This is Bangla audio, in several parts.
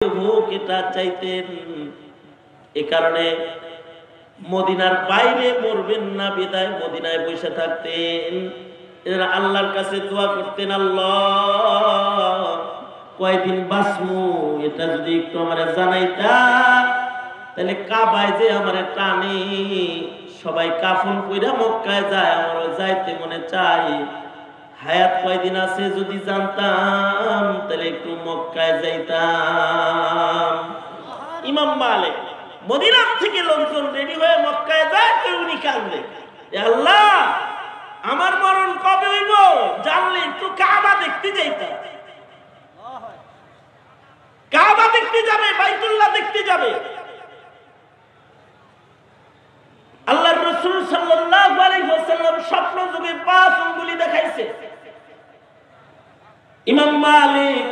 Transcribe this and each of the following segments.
হোক এটা চাইতেন। এ কারণে মদিনার বাইরে মরবেন না বিদায় মদিনায় বসে থাকতেন। এরা আল্লাহর কাছে দোয়া করতেন, আল্লাহ কয়দিন বাঁচমু এটা যদি একটু আমারে জানাইতা, তাহলে কাবায় যে আমারে টানে, সবাই কাফন কইরা মক্কায় যায়, আমারও যাইতে মনে চাই। হায়াত কয়দিন আছে যদি জানতাম তাহলে একটু মক্কায় যাইতাম। ইমাম মালিক মদিনা থেকে লোকজন রেডি হয়ে মক্কায় যায়, তো উনি কাঁদলেন, আল্লাহ আমার মরণ কবে হইব, জানলে একটু কাবা দেখতে যাইতাম। কাবা দেখতে যাবে, বাইতুল্লাহ দেখতে যাবে। আল্লাহর রাসূল সাল্লাল্লাহু আলাইহি ওয়াসাল্লাম স্বপ্ন যুগে 5 আঙ্গুলি দেখাইছে। ইমাম মালিক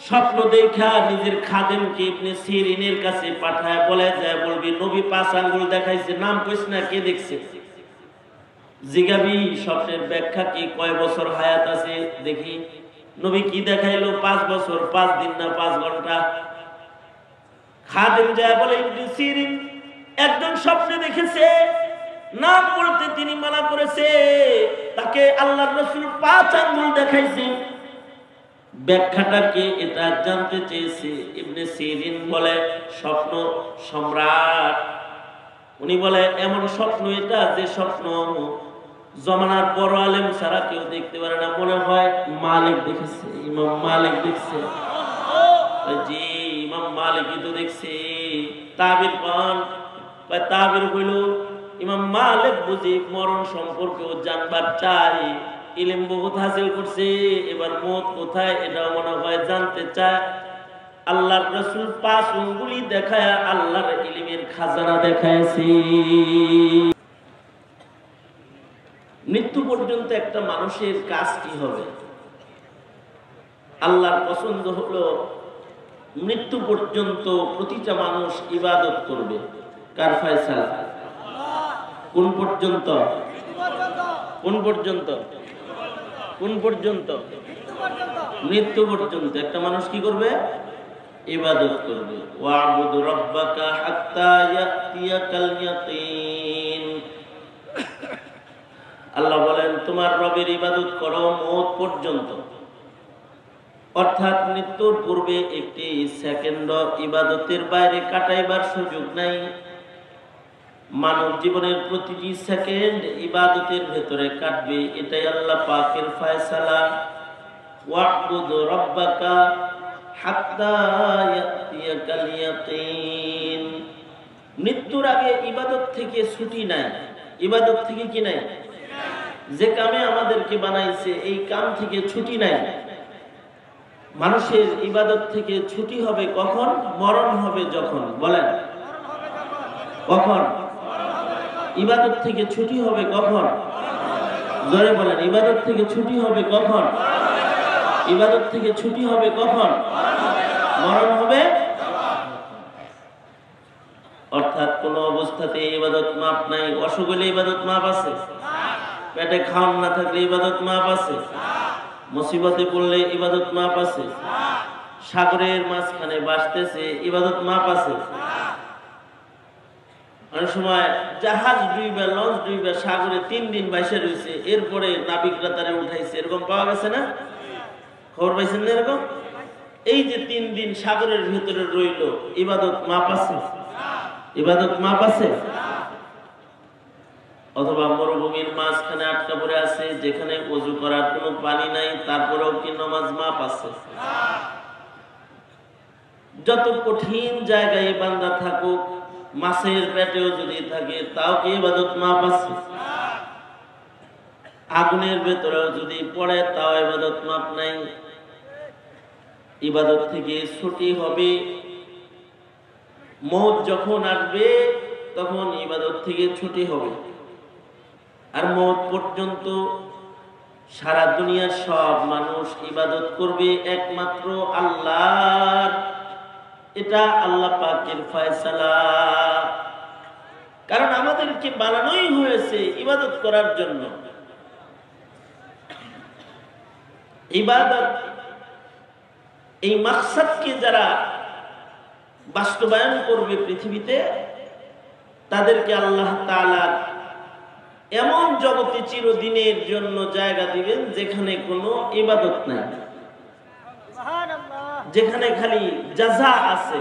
স্বপ্ন দেখা নিজের খাদেমকে ইবনে সিরিনের কাছে পাঠায়, বলে যায় বলবি নবী 5 আঙ্গুল দেখাইছে, নাম কইছ না, কে দেখছে? জিগাবি স্বপ্নের ব্যাখ্যা কি, কয় বছর হায়াত আছে দেখি। নবী কি দেখাইলো? 5 বছর 5 দিন না 5 ঘন্টা। খাদেম যায় বলে ইবনে সিরিন একজন স্বপ্নে দেখেছে, নাম বলতে তিনি মানা করেছে, তাকে আল্লাহর রাসূল 5 আঙ্গুল দেখাইছে। ব্যাখ্যাটা কি এটা জানতে চেয়েছে। ইবনে সিরিন বলে স্বপ্ন সম্রাট। উনি বলে এমন স্বপ্ন এটা যে স্বপ্ন জমানার বড় আলেম ছাড়া কেউ দেখতে পারে না। মনে হয় মালিক দেখেছে, ইমাম মালিক দেখছে। জি ইমাম মালিকই তো দেখছে। তাবির পান তাবির হইল ইমাম মালিক বুঝি মরণ সম্পর্কেও জানবার চাই, ইলম বহুত হাসিল করছে, এবার মত কোথায় এটাও মনে হয় জানতে চায়। আল্লাহর রাসূল 5 আঙ্গুলি দেখায় আল্লাহর ইলমের খাজানা দেখাইছে। মৃত্যু পর্যন্ত একটা মানুষের কাজ কি হবে? আল্লাহর পছন্দ হলো মৃত্যু পর্যন্ত প্রতিটা মানুষ ইবাদত করবে। কার ফয়সালা? কোন পর্যন্ত? কোন পর্যন্ত? কোন পর্যন্ত? মৃত্যু পর্যন্ত একটা মানুষ কি করবে? ইবাদত করবে। ওয়া'বুদ রাব্বাকা হাত্তা ইয়াতিয়াকাল ইয়াকিন। আল্লাহ বলেন তোমার রবের ইবাদত করো মওত পর্যন্ত। অর্থাৎ মৃত্যুর পূর্বে একটি সেকেন্ড ইবাদতের বাইরে কাটাইবার সুযোগ নাই। মানব জীবনের প্রতিটি সেকেন্ড ইবাদতের ভেতরে কাটবে, এটাই আল্লাহ পাকের ফয়সালা। ওয়া'বুদ রাব্বাকা হাত্তা ইয়াতিয়াকাল ইয়াকিন। মৃত্যুর আগে ইবাদত থেকে ছুটি নাই। ইবাদত থেকে কি নাই? যে কামে আমাদেরকে বানাইছে এই কাম থেকে ছুটি নাই। মানুষের ইবাদত থেকে ছুটি হবে কখন? মরণ হবে যখন। বলেন কখন? ইবাদত থেকে ছুটি হবে কখন? জোরে বলেন, ইবাদত থেকে ছুটি হবে কখন? ইবাদত থেকে ছুটি হবে কখন? মরণ হবে। অর্থাৎ কোন অবস্থাতে ইবাদত মাপ নাই। অসুখ হলে ইবাদত মাপ আছে? পেটে খাওয়ান না থাকলে ইবাদত মাপ আছে? মুসিবতে পড়লে ইবাদত মাপ আছে? সাগরের মাঝখানে ভাসতেছে ইবাদত মাপ আছে? অনেক সময় জাহাজ ডুইবা, লঞ্চ ডুইবা সাগরে 3 দিন ভাসে রয়েছে, এরপরে নাবিকরা তারে উঠাইছে, এরকম পাওয়া গেছে না? খবর পাইছেন না এরকম? এই যে 3 দিন সাগরের ভিতরে রইল, ইবাদত মাপ আছে? ইবাদত মাপ আছে? অথবা মরুভূমির মাঝখানে আটকা পড়ে আছে, যেখানে ওযু করার কোনো পানি নাই, তারপরেও কি নামাজ মাপ আছে? যত কঠিন জায়গায় বান্দা থাকুক, মাছের পেটেও যদি থাকে তাও কি ইবাদত মাপ আছে? আগুনের ভেতরেও যদি পড়ে তাও ইবাদত মাপ নাই। ইবাদত থেকে ছুটি হবে। মওত যখন আসবে তখন ইবাদত থেকে ছুটি হবে। আর মওত পর্যন্ত সারা দুনিয়ার সব মানুষ ইবাদত করবে একমাত্র আল্লাহর। এটা আল্লাহ পাকের ফয়সালা। কারণ আমাদেরকে বানানোই হয়েছে ইবাদত করার জন্য। ইবাদত এই মাকসাদকে যারা বাস্তবায়ন করবে পৃথিবীতে, তাদেরকে আল্লাহ তাআলা এমন জগতে চিরদিনের জন্য জায়গা দিবেন যেখানে কোনো ইবাদত নাই, যেখানে খালি জাযা আছে,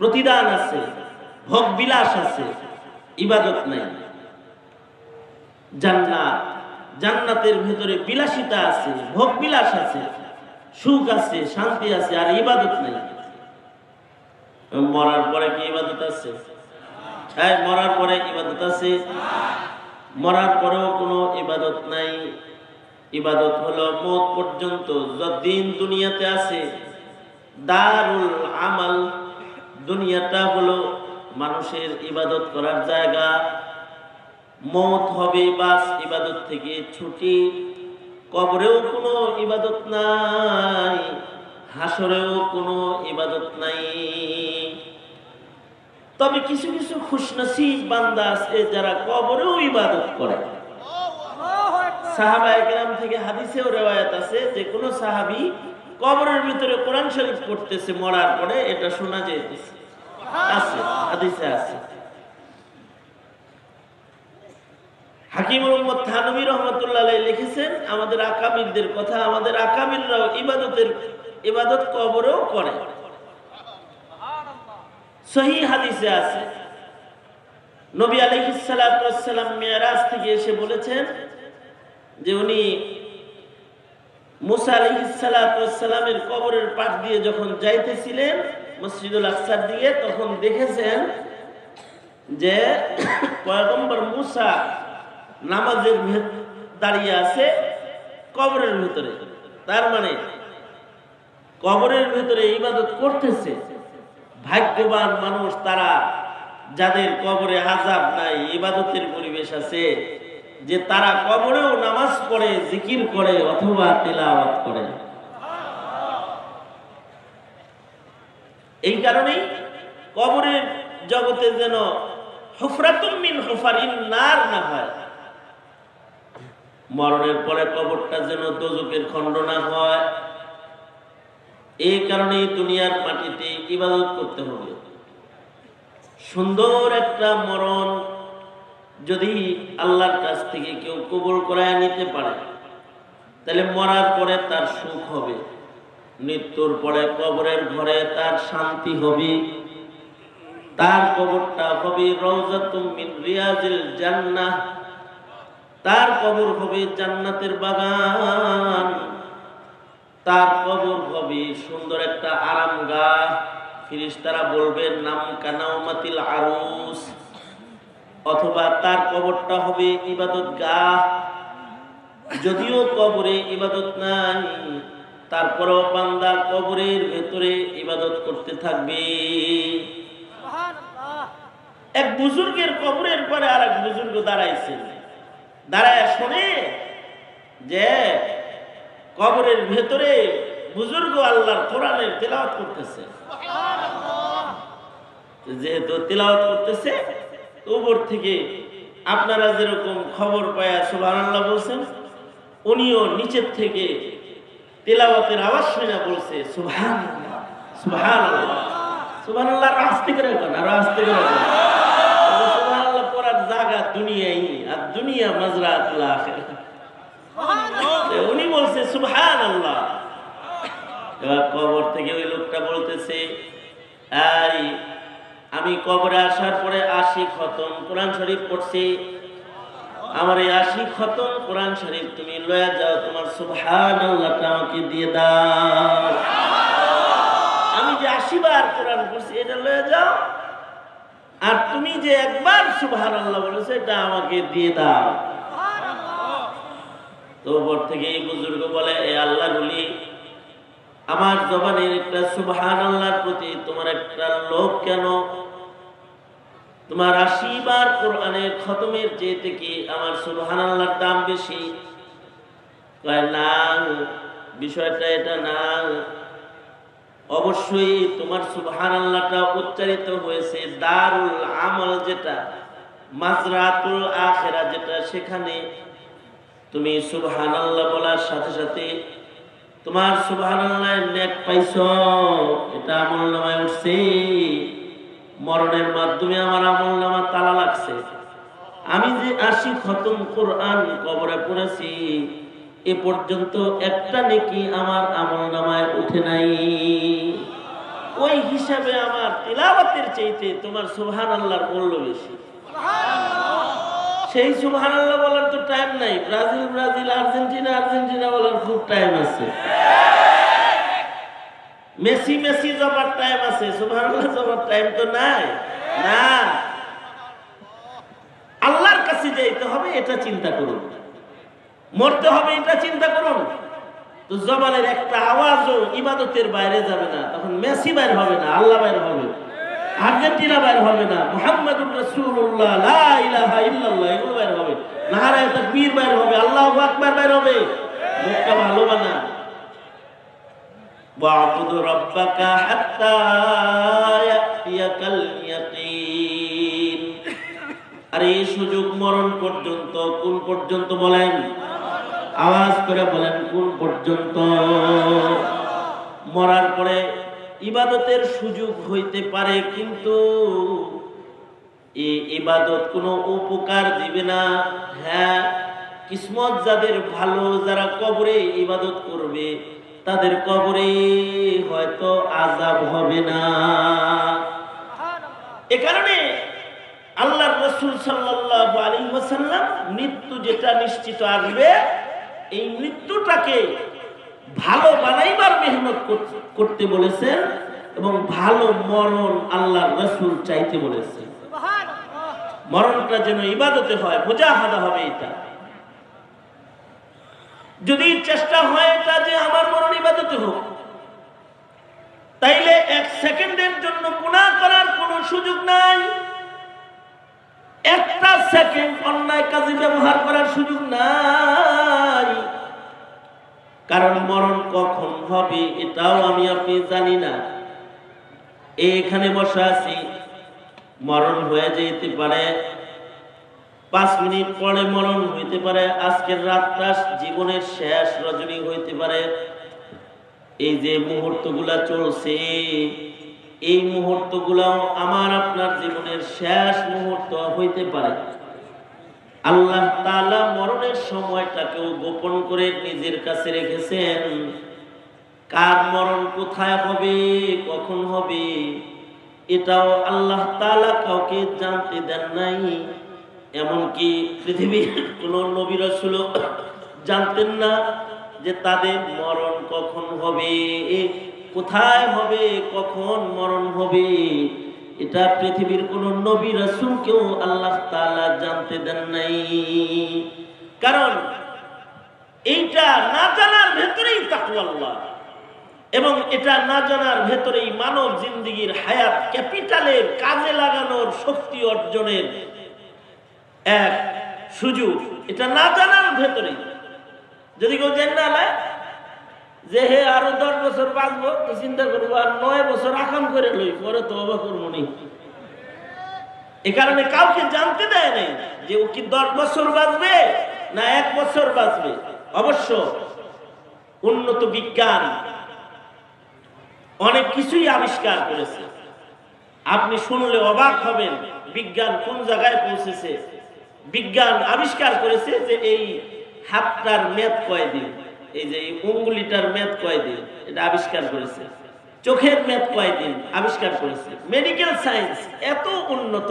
প্রতিদান আছে, ভোগ বিলাস আছে, ইবাদত নাই। জান্নাত, জান্নাতের ভেতরে বিলাসিতা আছে, ভোগ বিলাস আছে, সুখ আছে, শান্তি আছে, আর ইবাদত নাই। মরার পরে কি ইবাদত আছে? হ্যাঁ, মরার পরে ইবাদত আছে? মরার পরেও কোনো ইবাদত নাই। ইবাদত হলো মওত পর্যন্ত যতদিন দুনিয়াতে আছে দারুল আমাল, দুনিয়াটা হলো মানুষের ইবাদত করার জায়গা। মওত হবে, বাস ইবাদত থেকে ছুটি। কবরেও কোনো ইবাদত নাই, হাসরেও কোনো ইবাদত নাই। তবে কিছু কিছু খুশনসিব বান্দা আছে যারা কবরেও ইবাদত করে। সাহাবায়ে কেরাম থেকে হাদিসেও রিওয়ায়াত আছে যে কোন সাহাবী কবরের ভিতরে কোরআন শরীফ পড়তেছে মরার পরে, এটা শোনা যাইতেছে, আছে, হাদিসে আছে। হাকিমুল উম্মত থানভী রাহমাতুল্লাহ আলাইহি লিখেছেন আমাদের আকাবিরদের কথা, আমাদের আকাবিররাও ইবাদত কবরেও করে। সহিহ হাদিসে আছে নবী আলাইহিস সালাতু ওয়াস সালাম মিরাজ থেকে এসে বলেছেন যে উনি মুসা আলাইহিস সালাতু ওয়াস সালামের কবরের পাশ দিয়ে যখন যাইতেছিলেন মসজিদুল আকসার দিকে, তখন দেখেছেন যে পয়গম্বর মুসা নামাজের দাঁড়িয়ে আছে কবরের ভিতরে। তার মানে কবরের ভিতরে ইবাদত করতেছে। ভাগ্যবান মানুষ তারা যাদের কবরে আযাব নাই, ইবাদতের পরিবেশ আছে, যে তারা কবরেও নামাজ পড়ে, জিকির করে অথবা তিলাওয়াত করে। এই কারণেই কবরের জগতে যেন হুফরাতুম মিন হুফারিন নার না হয়, মরণের পরে কবরটা যেন দোজখের খণ্ড না হয়। এই কারণেই দুনিয়ার মাটিতে ইবাদত করতে হবে। সুন্দর একটা মরণ যদি আল্লাহর কাছ থেকে কেউ কবুল করায় নিতে পারে, তাহলে মরার পরে তার সুখ হবে, মৃত্যুর পরে কবরের ঘরে তার শান্তি হবে। তার কবরটা হবে রওজাতুম মিন রিয়াজিল জান্নাহ, তার কবর হবে জান্নাতের বাগান, তার কবর হবে সুন্দর একটা আরামগাহ। ফেরেশতারা বলবেন নাম কানাউমাতিল আরুস, অথবা তার কবরটা হবে ইবাদতগাহ। যদিও কবরে ইবাদত নাই, তারপরেও বান্দা কবরের ভেতরে ইবাদত করতে থাকবে। এক বুজুর্গের কবরের পরে আর এক বুজুর্গ দাঁড়াইছেন, দাঁড়ায় শোনে যে কবরের ভেতরে বুজুর্গ আল্লাহর কোরআনের তিলাওয়াত করতেছে। যেহেতু তিলাওয়াত করতেছে, উপর থেকে আপনারা যেরকম খবর পায়া সুবহানাল্লাহ বলছেন, উনিও নিচের থেকে তিলাওয়াতের আওয়াজ শুনে বলছে সুবহানাল্লাহ সুবহানাল্লাহ সুবহানাল্লাহ। আস্তে করে কোন আর আস্তে করে সুবহানাল্লাহ পড়ার জায়গা দুনিয়াই, আর দুনিয়া মাজরাতুল আখিরাহ। উনি বলছে সুবহানাল্লাহ। এবার কবর থেকে ওই লোকটা বলতেছে, এই আমি কবরে আসার পরে 80 খতম কোরআন শরীফ পড়ছি, আমার এই 80 খতম কোরআন শরীফ তুমি লয়ে যাও, তোমার সুবহানাল্লাহটা আমাকে দিয়ে দাও। আমি যে 80 বার কোরআন পড়ছি এটা লয়ে যাও, আর তুমি যে একবার সুবহানাল্লাহ বলেছো এটা আমাকে দিয়ে দাও। তো উপর থেকে এই বুজুর্গ বলে, এ আল্লাহর ওলি, আমার জবানের একটা সুবহানাল্লাহর প্রতি তোমার একটা লোভ কেন? তোমার 80 বার কোরআনের খতমের চেয়ে কি আমার সুবহানাল্লাহর দাম বেশি? কয় না, বিষয়টা এটা না। অবশ্যই তোমার সুবহানাল্লাহটা উচ্চারিত হয়েছে দারুল আমল, যেটা মাজরাতুল আখিরাহ, যেটা সেখানে তুমি সুবহানাল্লাহ বলার সাথে সাথে তোমার সুবহানাল্লাহ নেক পাইছো, এটা আমলনামায় উঠছে, মরণের মাধ্যমে আমার আমলনামা তালা লাগছে। আমি যে 80 খতম কোরআন কবরে পড়েছি, এ পর্যন্ত একটা নেকি আমার আমলনামায় উঠে নাই। ওই হিসাবে আমার তিলাওয়াতের চাইতে তোমার সুবহানাল্লাহর মূল্য বেশি। সেই সুবহানাল্লাহ বলার তো টাইম নাই। ব্রাজিল ব্রাজিল, আর্জেন্টিনা আর্জেন্টিনা বলার খুব টাইম আছে। মেসি মেসি জবার টাইম আছে, সুবহানাল্লাহ জবার টাইম তো নাই। না, আল্লাহর কাছে যাইতে হবে এটা চিন্তা করুন, মরতে হবে এটা চিন্তা করুন। তো জবানের একটা আওয়াজও ইবাদতের বাইরে যাবে না, তখন মেসি বাইর হবে না, আল্লাহ বাইর হবে, আর্জেন্টিনা বাইর হবে না, মুহাম্মাদুর রাসূলুল্লাহ লা ইলাহা ইল্লাল্লাহ এগুলো বাইর হবে, নারায়ে তাকবীর বাইর হবে, আল্লাহু আকবার বাইর হবে। মুখটা ভালো বানা, ওয়া'বুদ রাব্বাকা হাত্তা ইয়াতিয়াকাল ইয়াকিন। আর এই সুযোগ মরণ পর্যন্ত, কোন পর্যন্ত বলেন? আওয়াজ করে বলেন, কোন পর্যন্ত? মরার পরে ইবাদতের সুযোগ হইতে পারে, কিন্তু এই ইবাদত কোনো উপকার দিবে না। হ্যাঁ, কিসমত যাদের ভালো, যারা কবরে ইবাদত করবে, তাদের কবরে হয়তো আযাব হবে না। এ কারণে আল্লাহর রাসূল সাল্লাল্লাহু আলাইহি ওয়াসাল্লাম মৃত্যু যেটা নিশ্চিত আসবে, এই মৃত্যুটাকে ভালো বানাইবার মেহনত করতে বলেছেন, এবং ভালো মরণ আল্লাহর রাসূল চাইতে বলেছেন। মরণটা যেন ইবাদতে হয়, মুজাহাদা হবে। এটা যদি চেষ্টা হয় এটা যে আমার মরণ ইবাদতে হোক, তাইলে 1 সেকেন্ডের জন্য গুনাহ করার কোনো সুযোগ নাই। একটা সেকেন্ড অন্যায় কাজে ব্যবহার করার সুযোগ নাই। কারণ মরণ কখন হবে এটাও আমি আপনি জানি না। এখানে বসে আছি, মরণ হয়ে যেতে পারে, 5 মিনিট পরে মরণ হইতে পারে, আজকের রাতটা জীবনের শেষ রজনী হইতে পারে। এই যে মুহূর্তগুলা চলছে, এই মুহূর্তগুলাও আমার আপনার জীবনের শেষ মুহূর্ত হইতে পারে। আল্লাহ তাআলা মরণের সময়টাকেও গোপন করে নিজের কাছে রেখেছেন। কার মরণ কোথায় হবে, কখন হবে, এটাও আল্লাহ তাআলা কাউকে জানতে দেন নাই। এমনকি পৃথিবীর কোন নবী রাসূল জানতেন না যে তাদের মরণ কখন হবে, কোথায় হবে, কখন মরণ হবে। এটা পৃথিবীর কোন নবী রাসূলকেও আল্লাহ তাআলা জানতে দেন নাই। কারণ এইটা না জানার ভেতরেই তাকওয়াল্লাহ, এবং এটা না জানার ভেতরেই মানব জিন্দেগির হায়াত ক্যাপিটালের কাজে লাগানোর শক্তি অর্জনের এক সুযোগ। এটা না জানার ভেতরেই যদি কেউ জানা না যে হে আরো 10 বছর বাঁচবো, তো চিন্তা করবো আর 9 বছর আকাম করে লই, পরে তো অবাক করবো নি। এ কারণে কাউকে জানতে দেয় নাই যে ও কি 10 বছর বাঁচবে না 1 বছর বাঁচবে। অবশ্য উন্নত বিজ্ঞান অনেক কিছুই আবিষ্কার করেছে, আপনি শুনলে অবাক হবেন বিজ্ঞান কোন জায়গায় পৌঁছেছে। বিজ্ঞান আবিষ্কার করেছে যে এই হাতটার মেয়াদ কয়দিন, এই যে এই উঙ্গুলিটার মেয়াদ কয়দিন, এটা আবিষ্কার করেছে। চোখের মেয়াদ কয়দিন আবিষ্কার করেছে। মেডিকেল সায়েন্স এত উন্নত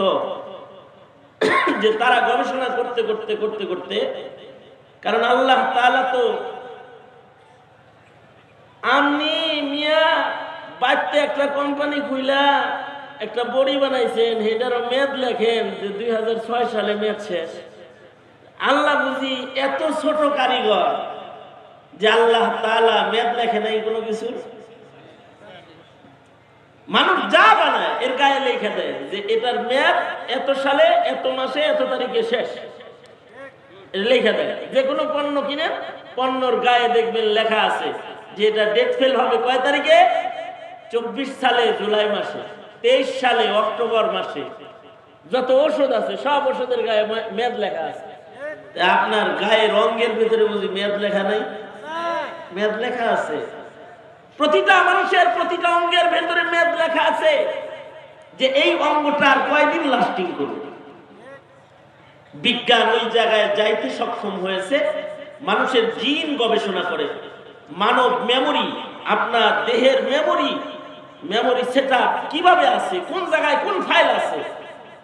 যে তারা গবেষণা করতে করতে করতে করতে, কারণ আল্লাহ তাআলা তো আপনি মিয়া বাড়তে একটা কোম্পানি খুইলা একটা বড়ি বানাইছেন, এটারও মেয়াদ লেখেন যে 2006 সালে মেয়াদ শেষ। আল্লাহ বুঝি এত ছোট কারিগর যে আল্লাহ তাআলা মেয়াদ লেখে নাই কোনো কিছু। মানুষ যা বানায় এর গায়ে লেখা দেয় যে এটার মেয়াদ এত সালে এত মাসে এত তারিখে শেষ, লেখা দেয়। যে কোনো পণ্য কিনেন, পণ্যর গায়ে দেখবেন লেখা আছে যে এটা ডেট ফেল হবে কয় তারিখে, 24 সালে জুলাই মাসে, 23 সালে অক্টোবর মাসে। যত ওষুধ আছে সব ওষুধের গায়ে মেয়াদ লেখা আছে। আপনার গায়ে রঙের ভিতরে বুঝি মেয়াদ লেখা নাই? মেয়াদ লেখা আছে। প্রতিটা মানুষের প্রতিটা অঙ্গের ভেতরে মেয়াদ লেখা আছে যে এই অঙ্গটার কয়দিন লাস্টিং করবে। বিজ্ঞান ওই জায়গায় যাইতে সক্ষম হয়েছে। মানুষের জিন গবেষণা করে, মানব মেমোরি, আপনার দেহের মেমোরি সেটআপ কিভাবে আছে, কোন জায়গায় কোন ফাইল আছে,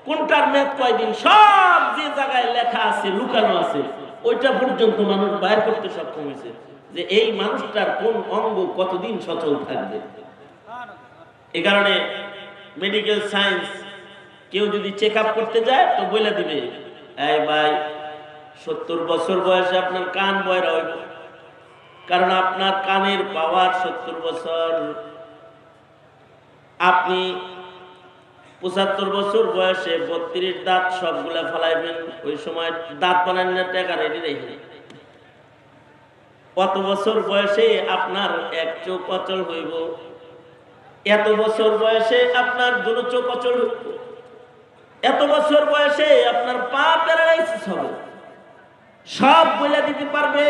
কোনটার মেয়াদ কয়দিন, সব যে জায়গায় লেখা আছে লুকানো আছে ওইটা পর্যন্ত মানুষ বাইর করতে সক্ষম হয়েছে যে এই মানুষটার কোন অঙ্গ কতদিন সচল থাকবে। এই কারণে মেডিকেল সায়েন্স কেউ যদি চেক আপ করতে যায় তো বলে দিবে, এই ভাই 70 বছর বয়সে আপনার কান বয়রা হইব, কারণ আপনার কানের পাওয়ার 70 বছর। আপনি 75 বছর বয়সে 32 দাঁত সবগুলা ফেলাইবেন, ওই সময় দাঁত বানান না টাকা রেডি রেখে। কত বছর বয়সে আপনার এক চোখ অচল হইব, এত বছর বয়সে আপনার দুটো চোখ অচল হইব, এত বছর বয়সে আপনার পা প্যারালাইসিস হবে, সব বলে দিতে পারবে।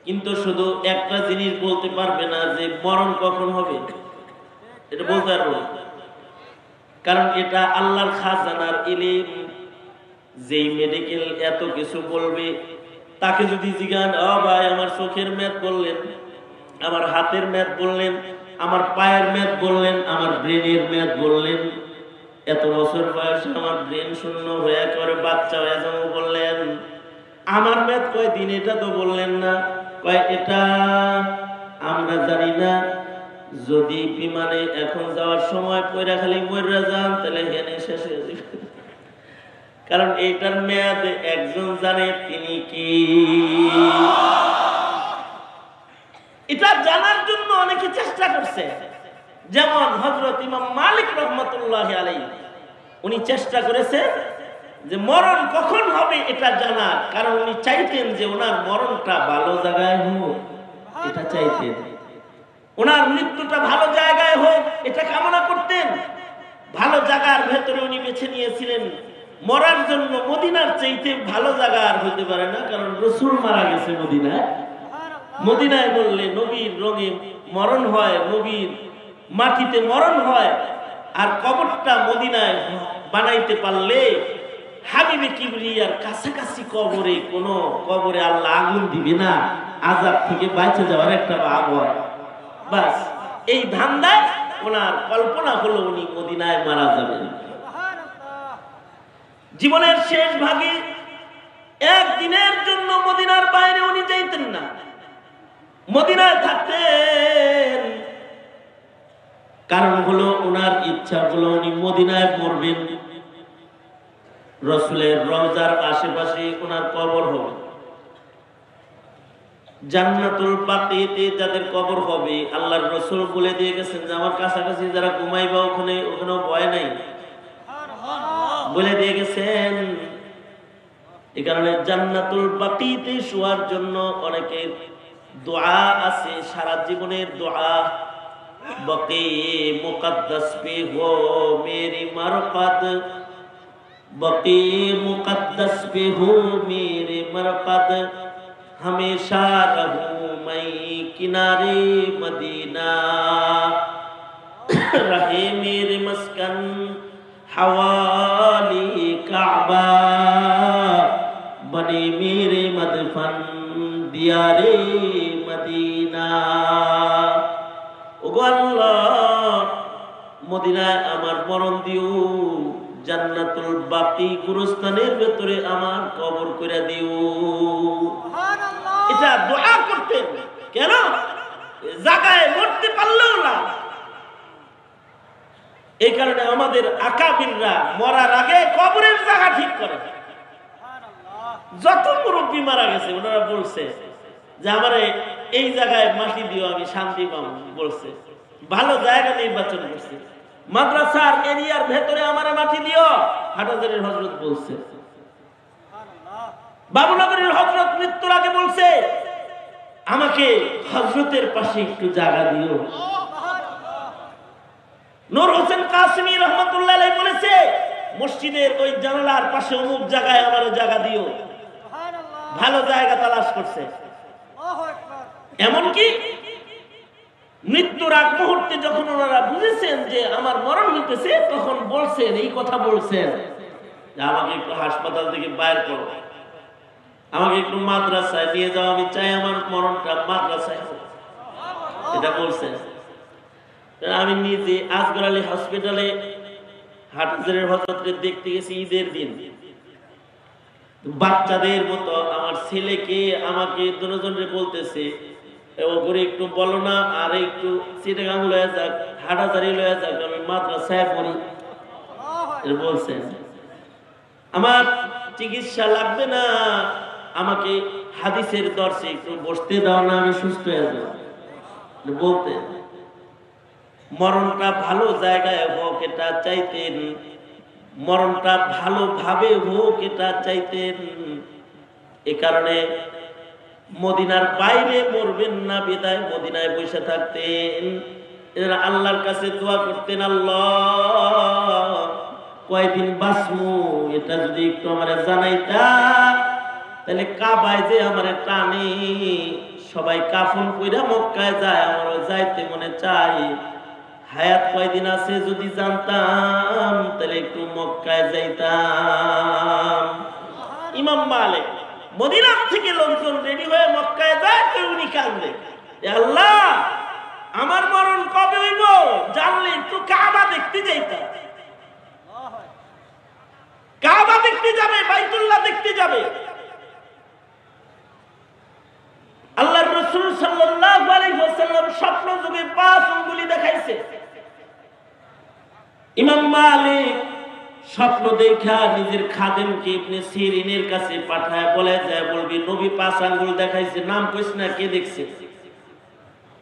কিন্তু শুধু একটা জিনিস বলতে পারবে না যে মরণ কখন হবে, এটা বলতে পারবো না, কারণ এটা আল্লাহর খাজানার ইলম। যেই মেডিকেল এত কিছু বলবে তাকে যদি জিজ্ঞান, ও ভাই আমার চোখের মেয়াদ বললেন, আমার হাতের মেয়াদ বললেন, আমার পায়ের মেয়াদ বললেন, আমার ব্রেনের মেয়াদ বললেন, এত বছর বয়সে আমার ব্রেন শূন্য হয়ে একেবারে বাচ্চা হয়ে যাবো বললেন, আমার মেয়াদ কয়দিন এটা তো বললেন না। কয় এটা আমরা জানি না, যদি বিমানে এখন যাওয়ার সময় পয়রা খালি মইরা যান তাহলে হেনে শেষ হয়ে যাবে, কারণ এইটার মেয়াদ একজন জানে, তিনি কি। এটা জানার জন্য অনেকে চেষ্টা করছে, যেমন হযরত ইমাম মালিক রাহমাতুল্লাহি আলাইহি, উনি চেষ্টা করেছে যে মরণ কখন হবে এটা জানার, কারণ উনি চাইতেন যে ওনার মরণটা ভালো জায়গায় হোক, এটা চাইতেন, ওনার মৃত্যুটা ভালো জায়গায় হোক এটা কামনা করতেন। ভালো জায়গার ভেতরে উনি বেছে নিয়েছিলেন মরার জন্য। মদিনার চাইতে ভালো জায়গা আর হইতে পারে না, কারণ রাসূল মারা গেছে মদিনায়। মদিনায় বললে নবীর রঙে মরণ হয়, নবীর মাটিতে মরণ হয়, আর কবরটা মদিনায় বানাইতে পারলে হাবিবে কিবরিয়ার কাছাকাছি কবরে, কোন কবরে আল্লাহ আগুন দিবে না, আযাব থেকে বাঁচে যাওয়ার একটা ভাব হয়। বাস এই ধান্দায় ওনার কল্পনা হলো উনি মদিনায় মারা যাবেন। জীবনের শেষ ভাগে একদিনের জন্য মদিনার বাইরে উনি যাইতেন না, মদিনায় থাকতেন। কারণ হলো ওনার ইচ্ছা হলো উনি মদিনায় মরবেন, রাসূলের রওজার আশেপাশে ওনার কবর হবে। জান্নাতুল বাকিতে যাদের কবর হবে, আল্লাহর রাসূল বলে দিয়ে গেছেন যে আমার কাছাকাছি যারা ঘুমাইবা ওখানেও ভয় নাই, বলে দিয়ে গেছেন। এই কারণে জান্নাতুল বাকিতে শোয়ার জন্য অনেকের দোয়া আছে, সারা জীবনের দোয়া। বকি মুকদ্দাস পে হো মেরি মারফত, বকি মুকদ্দাস পে হো মেরে মারফত, हमेशा रहूं मैं किनारे मदीना, रहे मेरे मस्कन हवाली काबा, बने मेरे मदफन दियारे मदीना। ওগো আল্লাহ, মদিনায় আমার মরণ দিও, জান্নাতুল বাকি গুরুস্থানের ভেতরে আমার কবর করে দিও। এটা দোয়া করতেন। কেন? জায়গায় মরতে পারলেও না। এই কারণে আমাদের আকাবিররা মরার আগে কবরের জায়গা ঠিক করে। যত মুরব্বী মারা গেছে ওনারা বলছে যে আমারে এই জায়গায় মাটি দিও, আমি শান্তি পাবো বলছে। ভালো জায়গা নির্বাচন করছে। মাদ্রাসার এরিয়ার ভেতরে আমারে মাটি দিও, হাটাজারির হযরত বলছে। বাবুনগরের হযরত মৃত্যুর আগে বলছে আমাকে হযরতের পাশে একটু জায়গা দিও। নূর হোসেন কাসেমী রাহমাতুল্লাহ আলাইহি বলেছে মসজিদের ওই জানালার পাশে অমুক জায়গায় আমারে জায়গা দিও। ভালো জায়গা তালাশ করছে। এমনকি মৃত্যুর আগ মুহূর্তে যখন ওনারা বুঝেছেন যে আমার মরণ হইতেছে, তখন বলছেন, এই কথা বলছেন যে আমাকে একটু হাসপাতাল থেকে বাইর করো, আমাকে একটু মাদ্রাসায় নিয়ে যাও, আমি চাই আমার মরণটা মাদ্রাসায় হোক। এটা বলছেন। আমি নিজে আসগর আলী হসপিটালে হাটহাজারীর হযরতকে দেখতে গেছি ঈদের দিন। বাচ্চাদের মতো আমার ছেলেকে আমাকে দুজনে বলতেছে, ও করে একটু বলো না, আর একটু চিটাগাং লয়ে যাক, হাটহাজারী লয়ে যাক, আমি মাদ্রাসায় পড়ি। বলছেন আমার চিকিৎসা লাগবে না, আমাকে হাদিসের দর্শে একটু বসতে দাও না, আমি সুস্থ হয়ে যাব। বলতেন মরণটা ভালো জায়গায় হোক এটা চাইতেন, মরণটা ভালোভাবে হোক এটা চাইতেন। এ কারণে মদিনার বাইরে মরবেন না বিদায় মদিনায় বসে থাকতেন। এরা আল্লাহর কাছে দোয়া করতেন, আল্লাহ কয়দিন বাঁচমু এটা যদি একটু আমারে জানাইতা, তাহলে কাবায় যে আমারে টানে, সবাই কাফন কইরা মক্কায় যায়, আমারও যাইতে মনে চাই। হায়াত কয়দিন আছে যদি জানতাম তাহলে একটু মক্কায় যাইতাম। ইমাম মালিক মদিনার থেকে লোকজন রেডি হয়ে মক্কায় যায়, কেউ উনি কান্দে, আল্লাহ আমার মরণ কবে হইব, জানলে একটু কাবা দেখতে যাইতাম। কাবা দেখতে যাবে, বাইতুল্লাহ দেখতে যাবে। আল্লাহর রাসূল সাল্লাল্লাহু আলাইহি ওয়াসাল্লাম স্বপ্ন যুগে 5 আঙ্গুলি দেখাইছে। ইমাম মালিক স্বপ্ন দেখা নিজের খাদেমকে ইবনে সিরিনের কাছে পাঠায়, বলে যায় বলবি নবী 5 আঙ্গুল দেখাইছে, নাম কইস না, কে দেখছে?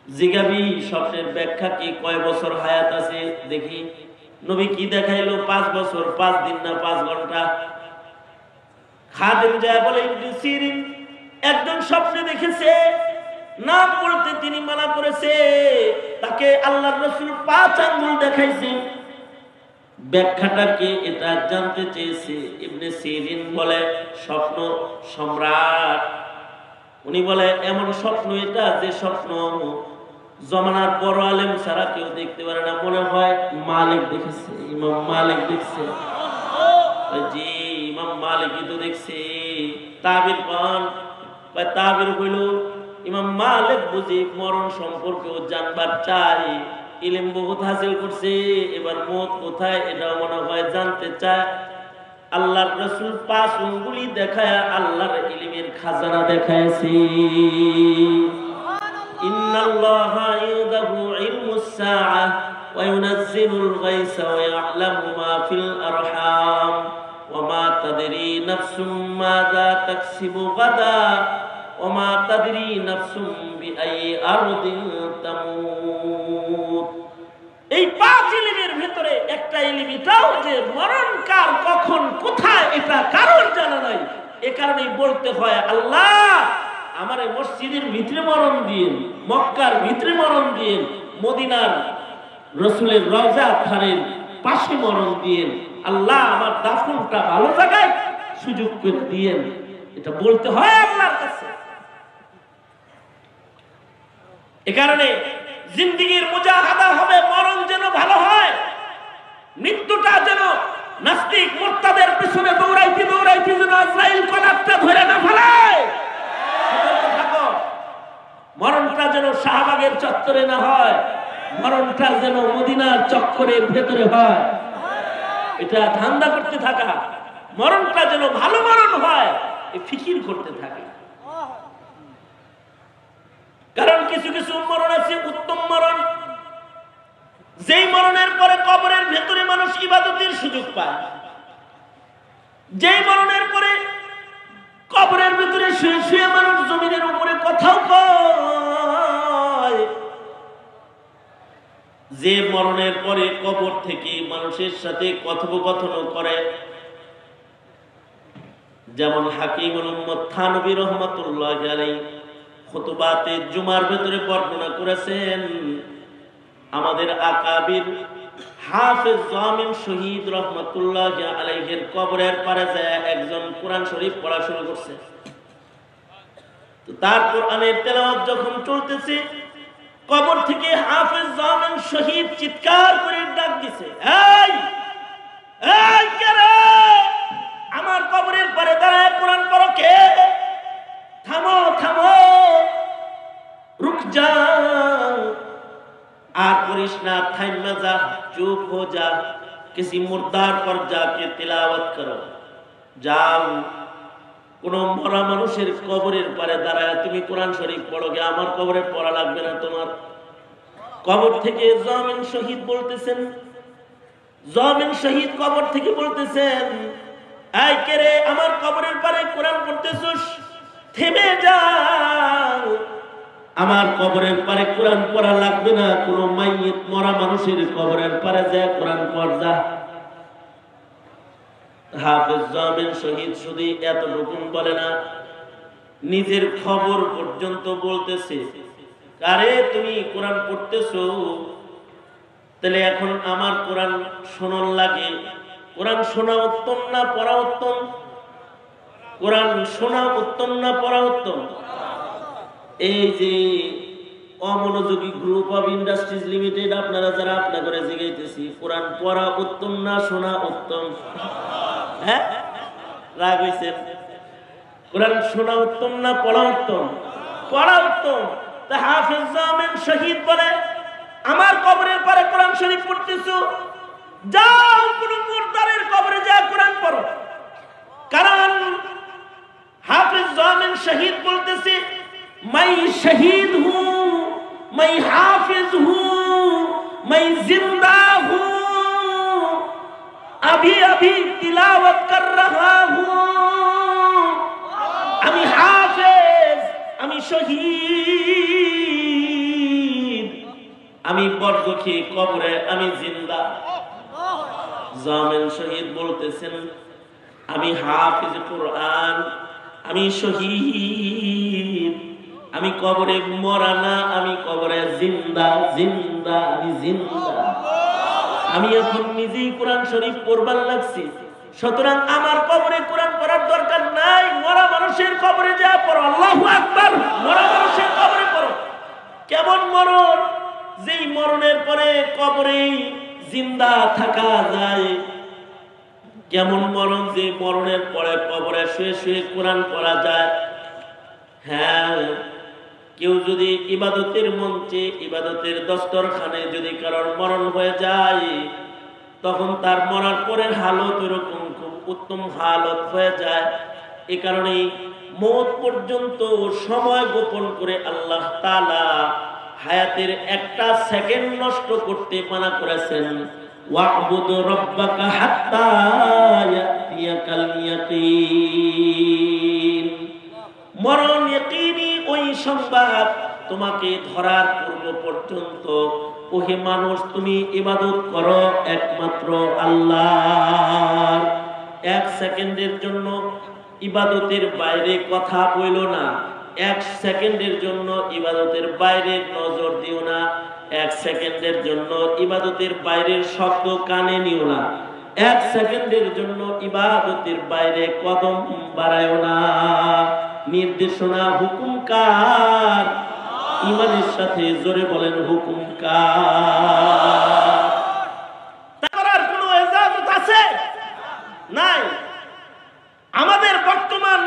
জিগাবি স্বপ্নের ব্যাখ্যা কি, কয় বছর হায়াত আছে দেখি। নবী কি দেখাইলো? 5 বছর 5 দিন না 5 ঘন্টা। খাদেম যায় বলে ইবনে সিরিন একজন স্বপ্নে দেখেছে, নাম বলতে তিনি মানা করেছে, তাকে আল্লাহর রাসূল 5 আঙ্গুল দেখাইছে। ব্যাখ্যাটা কি এটা জানতে চেয়েছে। ইবনে সিরিন বলে স্বপ্ন সম্রাট। উনি বলে এমন স্বপ্ন এটা যে স্বপ্ন জমানার বড় আলেম ছাড়া কেউ দেখতে পারে না। মনে হয় মালিক দেখেছে, ইমাম মালিক দেখছে। জি ইমাম মালিকই তো দেখছে। তাবির পান বা তাবির হইল ইমাম মালিক বুঝি মরণ সম্পর্কেও জানবার চাই, ইলম বহুত হাসিল করছে, এবার মত কোথায় এটাও মনে হয় জানতে চায়। আল্লাহর রাসূল 5 আঙ্গুলি দেখায় আল্লাহর ইলমের খাজানা দেখাইছে। ইন্নাল্লাহা ইনদাহু ইলমুস সাআহ ওয়া ইউনাজ্জিলুল গায়সা ওয়া ইয়া'লামু মা ফিল আরহাম ওয়া মা তাদরি নাফসুম মাযা তাকসিবু গাদা ওয়া মা তাদরি নাফসুম বিআইয়ি আরদিন তামুত। এই 5 ইলমের ভিতরে একটা ইলম এটাও যে মরণ কার, কখন, কোথায়, এটা কারোর জানা নাই। এ কারণেই বলতে হয় আল্লাহ আমারে মসজিদের ভিতরে মরণ দিন, মক্কার ভিতরে মরণ দিন, মদিনার রাসূলের রওজা খানের পাশে মরণ দিন, আল্লাহ আমার দাফনটা ভালো জায়গায় সুযোগ করে দিয়েন। এটা বলতে হয় আল্লাহর কাছে। এ কারণে জিন্দেগির মুজাহাদা হবে, মরণ যেন ভালো হয়, মৃত্যুটা যেন নাস্তিক মুরতাদের পিছনে দৌড়াইতে দৌড়াইতে যেন আজরাইল কলাপটা ধরে না ফেলায়। মরণটা যেন শাহবাগের চত্বরে না হয়, মরণটা যেন মদিনার চক্করের ভেতরে হয়। এটা ধান্দা করতে থাকা, মরণটা যেন ভালো মরণ হয় এই ফিকির করতে থাকে। কারণ কিছু কিছু মরণ আছে উত্তম মরণ, যেই মরণের পরে কবরের ভেতরে মানুষ ইবাদতের সুযোগ পায়, যেই মরণের পরে কবরের ভেতরে শুয়ে শুয়ে মানুষ জমিনের উপরে কথাও কয়, যে মরণের পরে কবর থেকে মানুষের সাথে কথোপকথন করে। যেমন হাকিমুল উম্মত থানভী রাহমাতুল্লাহি আলাইহি খুতবাতে জুমার ভেতরে বর্ণনা করেছেন, আমাদের আকাবির হাফেজ জামিন শহীদ রাহমাতুল্লাহি আলাইহির কবরের পারে যায় একজন কোরআন শরীফ পড়া শুরু করছে। তো তার কোরআনের তেলাওয়াত যখন চলতেছে, কবর থেকে হাফেজ জামিন শহীদ চিৎকার করে ডাক দিছে, এই এই কে রে? আমার কবরের পারে দাঁড়ায় কোরআন পড়ো কে? থামো থামো, রুক যা, আর করিস না, থাইমা যা, চুপ হো যা, किसी मुर्दार पर जाके तिलावत करो। যাও, কোন মরা মানুষের কবরের পারে দাঁড়ায় তুমি কোরআন শরীফ পড়োগে, আমার কবরে পড়া লাগবে না তোমার। কবর থেকে জামিন শহীদ বলতেছেন, জামিন শহীদ কবর থেকে বলতেছেন, এই কে রে? আমার কবরের পারে কোরআন পড়তেছস, থেমে যাও, আমার কবরের পারে কোরআন পড়া লাগবে না, কোন মাইয়িত মরা মানুষের কবরের পারে যায় কোরআন পড় যা। হাফেজ জামিন শহীদ শুধু এতটুকু বলে না, নিজের খবর পর্যন্ত বলতেছে, আরে তুমি কোরআন পড়তেছো, তাহলে এখন আমার কোরআন শোনার লাগে। কোরআন শোনা উত্তম না পড়া উত্তম? কোরআন শোনা উত্তম না পড়া উত্তম? এই যে অমনোযোগী গ্রুপ অফ ইন্ডাস্ট্রিজ লিমিটেড, আপনারা যারা আপনা করে জিগাইতেছি, কোরআন পড়া উত্তম না শোনা উত্তম? হ্যাঁ, রাগ হইছে? কোরআন শোনা উত্তম না পড়া উত্তম? পড়া উত্তম। তা হাফেজ জামিন শহীদ বলে, আমার কবরের পারে কোরআন শরীফ পড়তেছো, যাও কোন মুর্দারের কবরে যা কোরআন পড়ো। কারণ হাফেজ জামিন শহীদ বলতেছে, मैं शहीद हूं, मैं हाफिज हूं, मैं जिंदा हूं, अभी अभी तिलावत कर रहा हूं, আমি হাফেজ, আমি শহীদ, আমি বরদখি কবরে আমি জিন্দা। জামিন শহীদ বলতেছেন, আমি হাফিজ কোরআন, আমি শহীদ, আমি কবরে মরা না, আমি কবরে জিন্দা, জিন্দা, আমি জিন্দা। আমি এখন নিজেই কোরআন শরীফ পড়বার লাগছি, সুতরাং আমার কবরে কোরআন পড়ার দরকার নাই, মরা মানুষের কবরে যা পড়ো। আল্লাহু আকবার, মরা মানুষের কবরে পড়ো। কেমন মরণ? যেই মরণের পরে কবরে জিন্দা থাকা যায়। কেমন মরণ? যে মরণের পরে কবরে শুয়ে শুয়ে কোরআন পড়া যায়। হ্যাঁ, কেউ যদি ইবাদতের মঞ্চে, ইবাদতের দস্তরখানে যদি কারোর মরণ হয়ে যায়, তখন তার মরার পরের হালত এরকম খুব উত্তম হালত হয়ে যায়। এ কারণেই মওত পর্যন্ত সময় গোপন করে আল্লাহ তাআলা হায়াতের একটা সেকেন্ড নষ্ট করতে মানা করেছেন। ওয়া'বুদ রাব্বাকা হাত্তা ইয়াতিয়াকাল ইয়াকিন। মরণ ইয়াকিনী, ওই সংবাদ তোমাকে ধরার পূর্ব পর্যন্ত ওহে মানুষ তুমি ইবাদত করো একমাত্র আল্লাহর। এক সেকেন্ডের জন্য ইবাদতের বাইরে কথা বইলো না, এক সেকেন্ডের জন্য ইবাদতের বাইরে নজর দিও না, এক সেকেন্ডের জন্য ইবাদতের বাইরের শব্দ কানে নিও না, এক সেকেন্ডের জন্য ইবাদতের বাইরে কদম বাড়ায়ও না। নির্দেশনা হুকুম কার? ইমানের সাথে জোরে বলেন হুকুম কার? তার আর কোনো ইজাজত আছে? নাই। আমাদের বর্তমান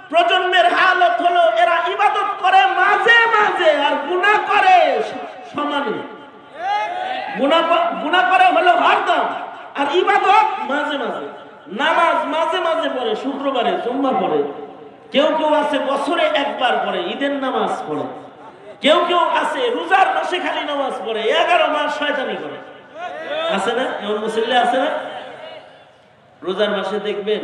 প্রজন্মের হালত হলো এরা ইবাদত করে মাঝে মাঝে আর গুনাহ করে সমানে। গুনাহ করে হলো হরদম, আর ইবাদত মাঝে মাঝে। নামাজ মাঝে মাঝে পড়ে, শুক্রবারে জুম্মা পড়ে, কেউ কেউ আছে বছরে একবার পড়ে, ঈদের নামাজ পড়ে, কেউ কেউ আছে রোজার মাসে খালি নামাজ পড়ে, 11 মাস শয়তানি করে। আছে না এমন মুসল্লি? আছে না? রোজার মাসে দেখবেন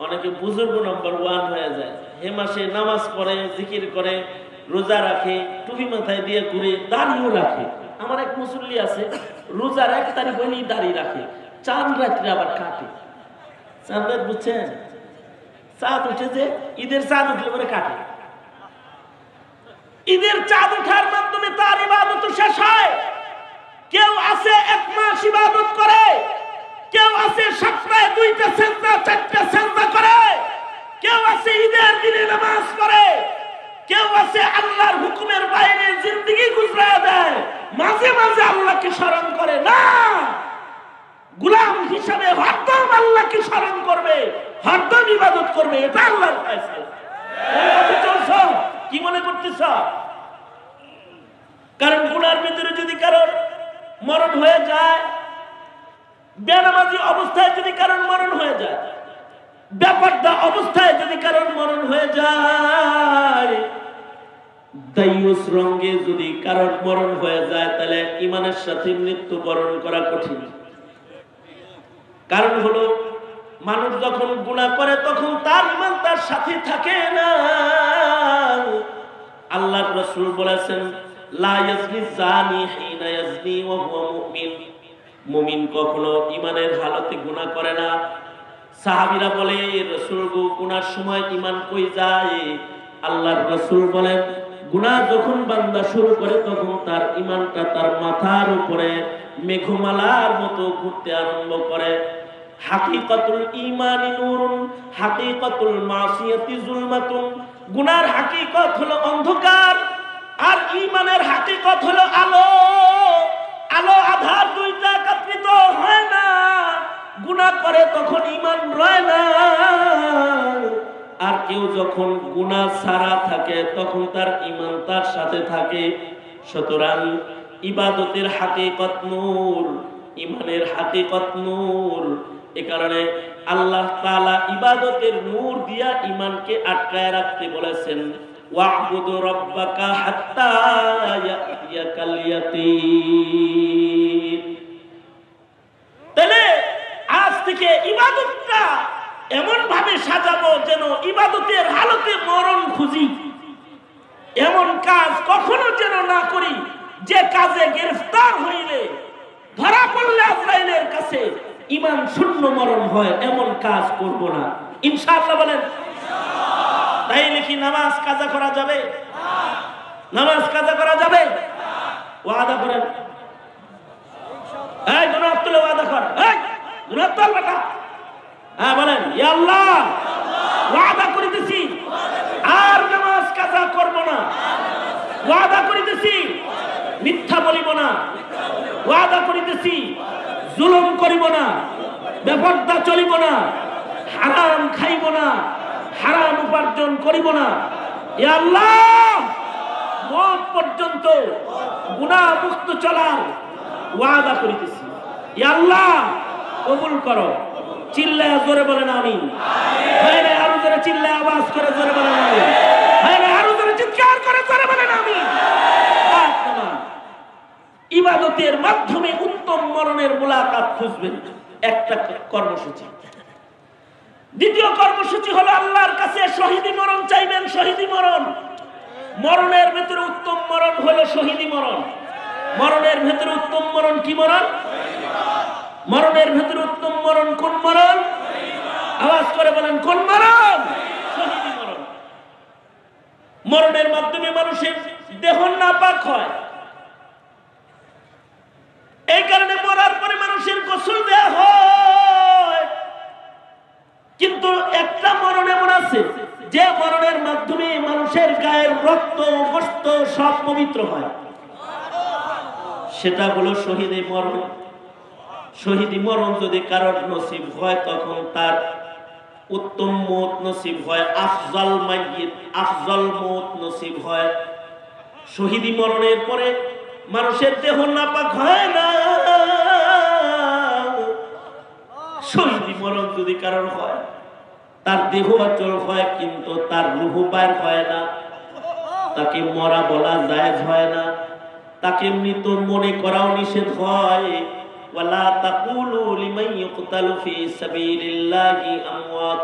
অনেকে বুজুর্গ নম্বর 1 হয়ে যায়, হে মাসে নামাজ পড়ে, জিকির করে, রোজা রাখে, টুপি মাথায় দিয়ে ঘুরে, দাড়িও রাখে। আমার এক মুসল্লি আছে, রোজার 1 তারিখ হলেই দাড়ি রাখে, চাঁদ রাত্রে আবার কাটে। চাঁদ রাত বুঝছেন? চাঁদ উঠে যে ঈদের চাঁদ উঠলে পরে কাটে। ঈদের চাঁদ ওঠার মাধ্যমে তার ইবাদত শেষ হয়। কেউ আছে 1 মাস ইবাদত করে, কেউ আছে সপ্তাহে 2টা সেজদা 4টা সেজদা করে, কেউ আছে ঈদের দিনে নামাজ পড়ে, করতেছে আল্লাহর হুকুমের বাইরে জিন্দেগি গুজরায়া দেয়, মাঝে মাঝে আল্লাহকে স্মরণ করে না, গোলাম হিসাবে হরদম আল্লাহকে স্মরণ করবে, হরদম ইবাদত করবে, এটা আল্লাহর ফয়সালা। চলছো কি মনে করতেছ? কারণ গুনার ভিতরে যদি কারোর মরণ হয়ে যায়, বেনামাজি অবস্থায় যদি কারোর মরণ হয়ে যায়, বেপরদা অবস্থায় যদি কারোর মরণ হয়ে যায়, দায়ুস রঙে যদি কারোর মরণ হয়ে যায়, তাহলে ইমানের সাথে মৃত্যু বরণ করা কঠিন। কারণ হলো মানুষ যখন গুনাহ করে তখন তার ইমান তার সাথে থাকে না। আল্লাহর রাসূল বলেছেন, লা ইয়াজনি জানি হিনা ইয়াজনি ওয়া হুয়া মুমিন। মুমিন কখনো ইমানের হালতে গুনাহ করে না। সাহাবীরা বলে, রাসূল গো, গুনার সময় ইমান কই যায়? আল্লাহর রাসূল বলেন, গুনাহ যখন বান্দা শুরু করে তখন তার ইমানটা তার মাথার উপরে মেঘমালার মতো ঘুরতে আরম্ভ করে। হাকিকাতুল ঈমানি নূরুন হাকিকাতুল মাসিয়াতি যুলমাতুন। গুনার হাকিকত হলো অন্ধকার, আর ঈমানের হাকিকত হলো আলো। আলো আধার দুইটা একত্রিত হয় না। গুনাহ করে তখন ঈমান রয় না, আর কেউ যখন গুনাহ ছাড়া থাকে তখন তার ঈমান তার সাথে থাকে। সুতরাং ইবাদতের হাকিকত নূর, ঈমানের হাকিকত নূর। এ কারণে আল্লাহ তাআলা ইবাদতের নূর দিয়া ঈমানকে আটকায় রাখতে বলেছেন, ওয়া'বুদ রাব্বাকা হাত্তা ইয়াতিয়াকাল ইয়াকিন। তাহলে আজ থেকে ইবাদতটা এমন ভাবে সাজাবো যেন ইবাদতের হালতে মরণ খুঁজি। এমন কাজ কখনো যেন না করি যে কাজে গ্রেফতার হইলে, ধরা পড়লে আজরাইলের কাছে ঈমান শূন্য মরণ হয়, এমন কাজ করব না, ইনশাআল্লাহ বলেন। তাইলে কি নামাজ কাজা করা যাবে? নামাজ কাজা করা যাবে? ওয়াদা করেন। এই গুনাহ তুলে ওয়াদা কর, এই গুনাহ তুল বেটা। হ্যাঁ বলেন, ইয়া আল্লাহ, ওয়াদা করিতেছি আর নামাজ কাজা করব না। ওয়াদা করিতেছি মিথ্যা বলিব না। ওয়াদা করিতেছি জুলুম করিব না, বেপরদা চলিব না, হারাম খাইব না, হারাম উপার্জন করিব না। ইয়া আল্লাহ, মওত পর্যন্ত গুনাহ মুক্ত চলার ওয়াদা করিতেছি। ইয়া আল্লাহ, কবুল করো। চিল্লায় জোরে বলেন আমিন। আমিন। আরো জোরে চিল্লায় আওয়াজ করে জোরে বলেন আমিন। আরো জোরে চিৎকার করে জোরে বলেন আমিন। ইবাদতের মাধ্যমে উত্তম মরণের মুলাকাত খুঁজবেন, একটা কর্মসূচি। দ্বিতীয় কর্মসূচি হলো আল্লাহর কাছে শহীদি মরণ চাইবেন। শহীদি মরণ, মরণের ভেতরে উত্তম মরণ হলো শহীদি মরণ। মরণের ভেতরে উত্তম মরণ কি মরণ? মরণের ভেতরে উত্তম মরণ কোন মরণ? আওয়াজ করে বলেন, কোন মরণ? শহীদি মরণ। মরণের মাধ্যমে মানুষের দেহ নাপাক হয়। এই কারণে মরার পরে মানুষের গোসল দেয়া হয়। কিন্তু একটা মরণ এমন আছে যে মরণের মাধ্যমে মানুষের গায়ের রক্ত গোশত সব পবিত্র হয়, সেটা হলো শহীদি মরণ। শহীদি মরণ যদি কারোর নসিব হয় তখন তার উত্তম মওত নসিব হয়, আফজাল মাইয়িত, আফজাল মওত নসিব হয়। শহীদি মরণের পরে মানুষের দেহ নাপাক হয় না। শহীদি মরণ যদি কারোর হয়, তার দেহ অচল হয় কিন্তু তার রূহ বাইর হয় না, তাকে মরা বলা জায়েজ হয় না, তাকে মৃত মনে করাও নিষেধ হয়। ওয়ালা তাকুলু লিমান ইয়ুকতালু ফি সাবিলিল্লাহি আমওয়াত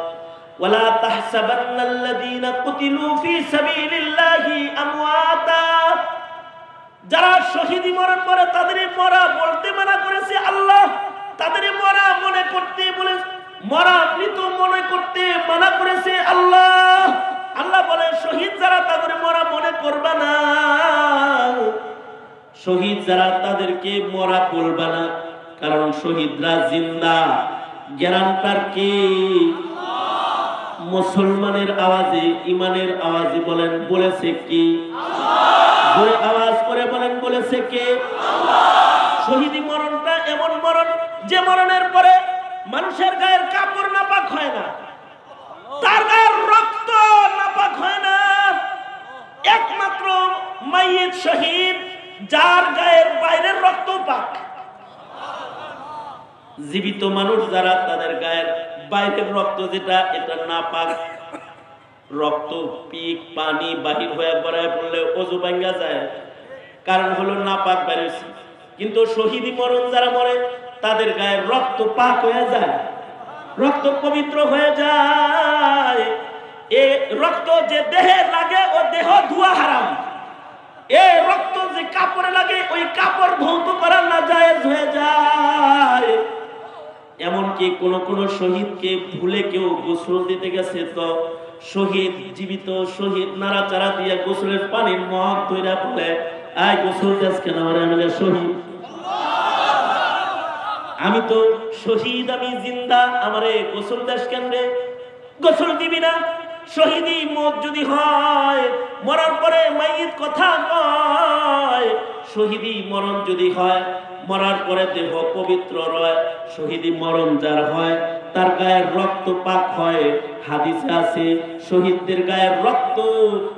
ওয়ালা তাহসাবান্নাল্লাযীনা কুতিলু ফি সাবিলিল্লাহি আমওয়াতা। যারা শহীদি মরণ করে তাদের মরা বলতে মানা করেছে আল্লাহ, তাদের মরা মনে করতে বলে, মরা মৃত মনে করতে মানা করেছে আল্লাহ। আল্লাহ বলে শহীদ যারা তাদের মরা মনে করবে না, শহীদ যারা তাদেরকে মরা বলবে না, কারণ শহীদরা জিন্দা, গ্যারান্টার কে? মুসলমানের আওয়াজে, ইমানের আওয়াজে বলেন, বলেছে কি? জোরে আওয়াজ করে বলেন, বলেছে কে? শহীদি মরণটা এমন মরণ যে মরণের পরে মানুষের গায়ের কাপড় নাপাক হয় না, তার গায়ের রক্ত নাপাক হয় না। একমাত্র মাইয়িত শহীদ যার গায়ের বাইরের রক্ত পাক। জীবিত মানুষ যারা, তাদের গায়ের বাইরের রক্ত যেটা, এটা নাপাক রক্ত, পিক পানি বাহির হয়ে গড়ায় পড়লে অজু ভাঙ্গা যায়, কারণ হলো নাপাক বেরিয়েছে। কিন্তু শহীদি মরণ যারা মরে, তাদের গায়ের রক্ত পাক হয়ে যায়, রক্ত পবিত্র হয়ে যায়। এ রক্ত যে দেহে লাগে, ও দেহ ধোয়া হারাম। এ রক্ত যে কাপড়ে লাগে, ওই কাপড় ধৌত করা নাজায়েজ হয়ে যায়। এমনকি কোন কোন শহীদকে ভুলে কেউ গোসল দিতে গেছে, তো শহীদ, জীবিত শহীদ নাড়াচাড়া দিয়ে গোসলের পানির মগ ধইরা বলে, আয় গোসল দেশ কেন? আমি শহীদ, আমি তো শহীদ, আমি জিন্দা, আমারে গোসল দেশ কেন রে? গোসল দিবি না? শহীদি মত যদি হয়, মরার পরে মাইয়িত কথা কয়, শহীদি মরণ যদি হয়, মরার পরে দেহ পবিত্র রয়, শহীদি মরণ যার হয়, তার গায়ের রক্ত পাক হয়। হাদিসে আছে, শহীদদের গায়ের রক্ত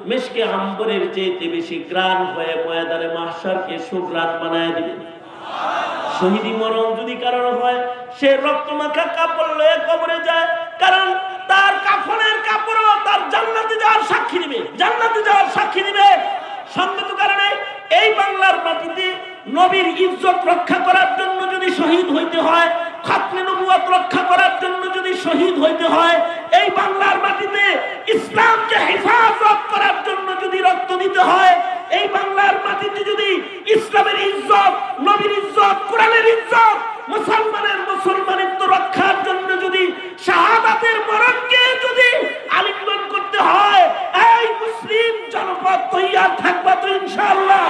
মিশকে আম্বরের চেয়ে বেশি গ্রাণ হয়ে ময়দানে মাহশারকে সুগ্রাণ বানায় দিবে। শহীদি মরণ যদি কারণ হয়, সে রক্ত মাখা কাপড় লয়ে কবরে যায়, কারণ তার কাফনের কাপড়ও তার জান্নাতে যাওয়ার সাক্ষী দিবে, জান্নাতে যাওয়ার সাক্ষী দিবে। সঙ্গত কারণে এই বাংলার মাটিতে নবীর ইজ্জত রক্ষা করার জন্য যদি শহীদ হইতে হয়, খাতমে নবুয়ত রক্ষা করার জন্য যদি শহীদ হইতে হয়, এই বাংলার মাটিতে ইসলামকে হেফাজত করার জন্য যদি রক্ত দিতে হয়, এই বাংলার মাটিতে যদি ইসলামের ইজ্জত, নবীর ইজ্জত, কোরআনের ইজ্জত, মুসলমানের মুসলমানিত্ব রক্ষার জন্য যদি শাহাদাতের মরণকে যদি আলিঙ্গন করতে হয়, এই মুসলিম জনপদ তৈয়ার থাকবা তো ইনশাআল্লাহ।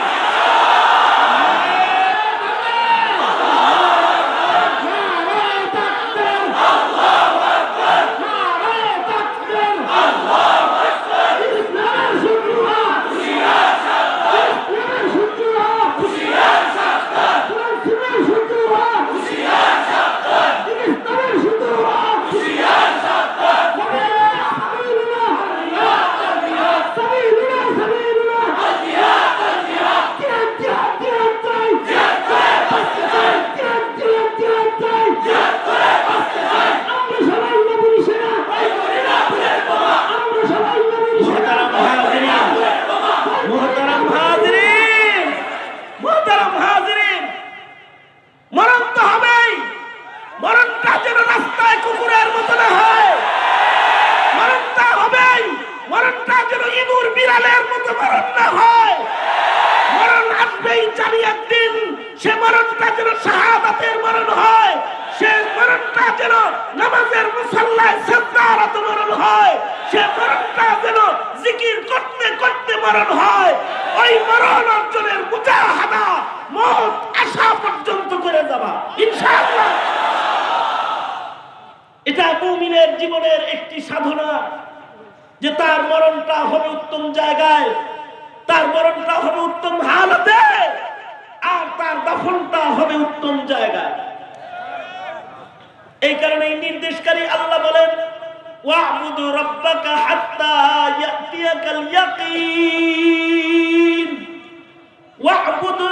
এটা মুমিনের জীবনের একটি সাধনা, যে তার মরণটা হবে উত্তম জায়গায়, তার মরণটা হবে উত্তম হালতে, আর তার দাফনটা হবে উত্তম জায়গায়। এই কারণে নির্দেশকারী আল্লাহ বলেন, ওয়া'বুদু রাব্বাকা হাত্তা ইয়াতিয়াকাল ইয়াকিন, ওয়া'বুদু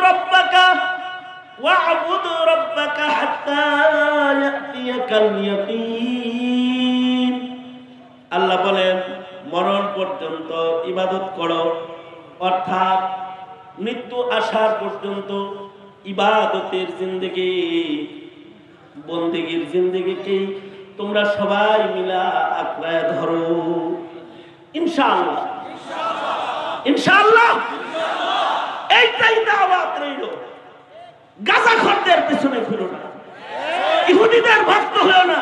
রাব্বাকা হাত্তা ইয়াতিয়াকাল ইয়াকিন। আল্লাহ বলেন, মরণ পর্যন্ত ইবাদত করো, অর্থাৎ মৃত্যু আসার পর্যন্ত ইবাদতের জিন্দেগি, বন্দেগীর জিন্দেগিকে তোমরা সবাই মিলা আঁকড়ায় ধরো। ইনশাআল্লাহ, ইনশাআল্লাহ, এইটাই দাওয়াত রইল। গাজাখোরদের পেছনে ঘুরো না, ইহুদিদের ভক্ত হয়েও না,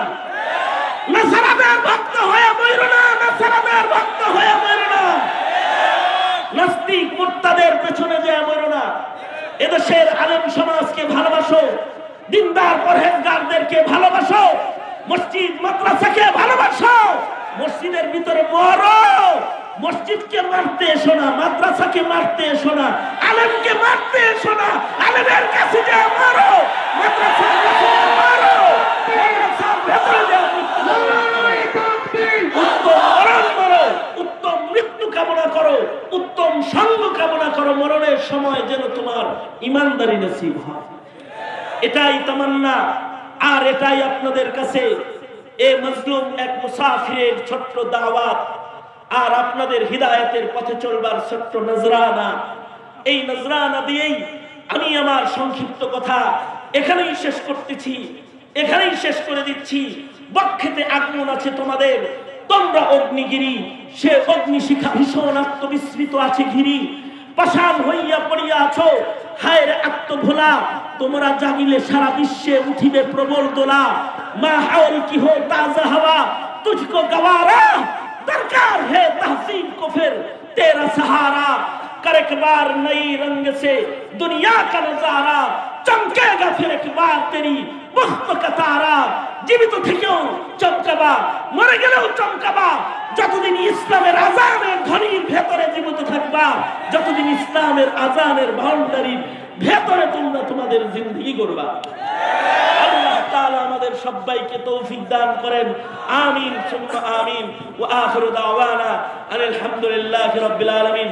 নাসারাদের ভক্ত হয়ে মরো না, নাসারাদের ভক্ত হয়ে মরো না, নাস্তিক মুরতাদের পেছনে যায় মরো না। এদেশের আলেম সমাজকে ভালোবাসো, দিনদার পরহেজগারদেরকে ভালোবাসো, মসজিদ মাদ্রাসাকে ভালোবাসো, মসজিদের ভিতরে মরো, মসজিদকে মারতে এসো না, মাদ্রাসাকে মারতে এসো না, আলেমকে মারতে এসো না, আলেমের কাছে যা মারো, মাদ্রাসার কাছে যা মারো, মাদ্রাসার ভেতরে যা উত্তম মরণ করো, উত্তম মৃত্যু কামনা করো, উত্তম সঙ্গ কামনা করো, মরণের সময় যেন তোমার ইমানদারি নসিব হয়। এটাই তামান্না। আর এটাই আপনাদের কাছে এই মজলুম এক মুসাফিরের ছোট্ট দাওয়াত, আর আপনাদের হিদায়াতের পথে চলবার ছোট্ট নজরানা। এই নজরানা দিয়েই আমি আমার সংক্ষিপ্ত কথা এখানেই শেষ করতেছি, এখানেই শেষ করে দিচ্ছি। বক্ষেতে আগমন আছে তোমাদের, তোমরা অগ্নিগিরি, সে অগ্নিশিখা ভীষণ আত্মবিস্মৃত আছে ঘিরি, পাষাণ হইয়া পড়িয়া আছো, হায় রে আত্মভোলা, তোমরা জাগিলে সারা বিশ্বে উঠিবে প্রবল দোলা। মা হাওল কি হো তাজা হাওয়া, তুঝকো গওয়ারা, दरकार है तहसीन को फिर तेरा सहारा, कर एक बार नई रंग से दुनिया का नजारा, चमकेगा फिर एक बार तेरी मुफ्त का तारा। জীবিত থেকেও চমকাবা, মরে গেলেও চমকাবা, যতদিন ইসলামের আযানের ধ্বনির ভেতরে জীবিত থাকবা, যতদিন ইসলামের আযানের বাউন্ডারির ভেতরে তোমরা তোমাদের জিন্দেগি করবা। আল্লাহ তাআলা আমাদের সবাইকে তৌফিক দান করেন। আমিন সুম্মা আমিন। ওয়া আখিরু দাওয়ানা আলহামদুলিল্লাহি রাব্বিল আলামিন।